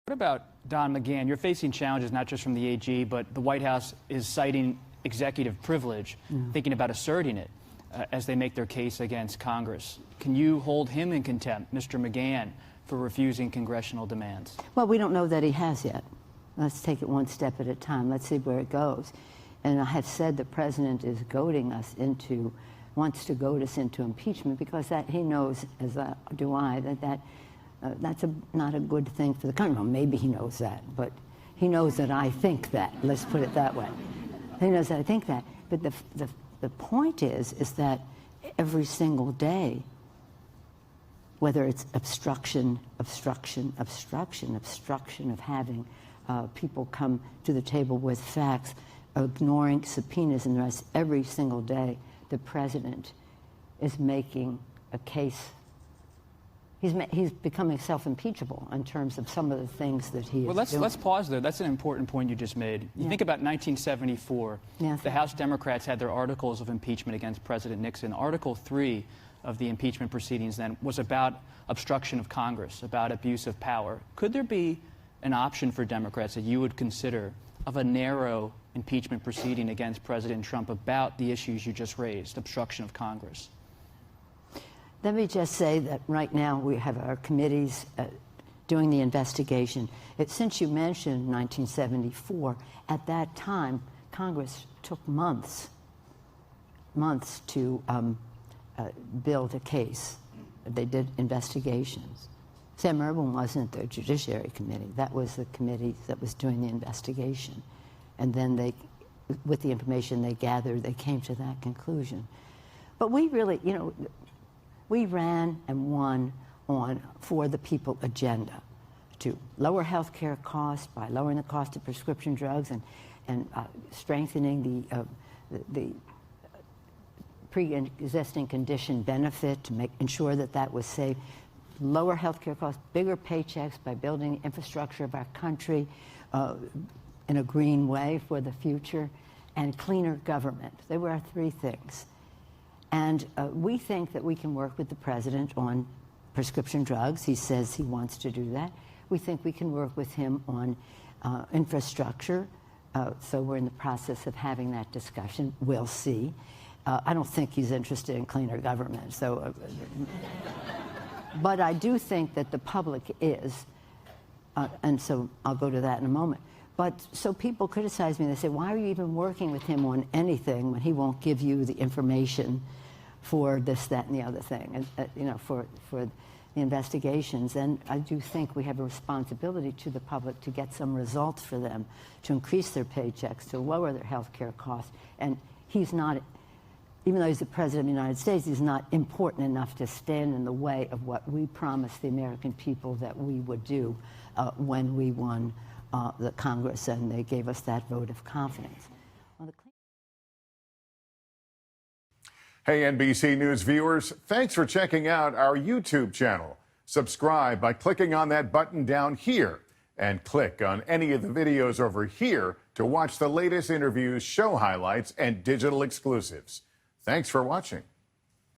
What about Don McGahn? You're facing challenges not just from the AG, but the White House is citing executive privilege, thinking about asserting it as they make their case against Congress. Can you hold him in contempt, Mr. McGahn, for refusing congressional demands? Well, we don't know that he has yet. Let's take it one step at a time. Let's see where it goes. And I have said the president is goading us into, wants to goad us into impeachment because that he knows, as do I, that's not a good thing for the country. Well, maybe he knows that, but he knows that I think that. Let's put it that way. He knows that I think that. But the point is that every single day, whether it's obstruction of having people come to the table with facts, ignoring subpoenas and the rest, every single day, the president is making a case. He's becoming self-impeachable in terms of some of the things that he is doing. Let's pause there. That's an important point you just made. You think about 1974, the House Democrats had their articles of impeachment against President Nixon. Article 3 of the impeachment proceedings then was about obstruction of Congress, about abuse of power. Could there be an option for Democrats that you would consider of a narrow impeachment proceeding against President Trump about the issues you just raised, obstruction of Congress? Let me just say that right now we have our committees doing the investigation. Since you mentioned 1974, at that time, Congress took months to build a case. They did investigations. Sam Erwin wasn't the Judiciary Committee. That was the committee that was doing the investigation. And then they, with the information they gathered, they came to that conclusion. But we really, you know, we ran and won on for the people agenda to lower health care costs by lowering the cost of prescription drugs and strengthening the pre-existing condition benefit to ensure that that was safe, lower health care costs, bigger paychecks by building the infrastructure of our country in a green way for the future, and cleaner government. They were our three things. And we think that we can work with the president on prescription drugs. He says he wants to do that. We think we can work with him on infrastructure. So we're in the process of having that discussion. We'll see. I don't think he's interested in cleaner government. So, but I do think that the public is, and so I'll go to that in a moment. But so people criticize me. They say, why are you even working with him on anything when he won't give you the information for this, that, and the other thing, and, you know, for the investigations? And I do think we have a responsibility to the public to get some results for them, to increase their paychecks, to lower their health care costs. And he's not, even though he's the president of the United States, he's not important enough to stand in the way of what we promised the American people that we would do when we won the Congress, and they gave us that vote of confidence. Hey, NBC News viewers, thanks for checking out our YouTube channel. Subscribe by clicking on that button down here, and click on any of the videos over here to watch the latest interviews, show highlights, and digital exclusives. Thanks for watching.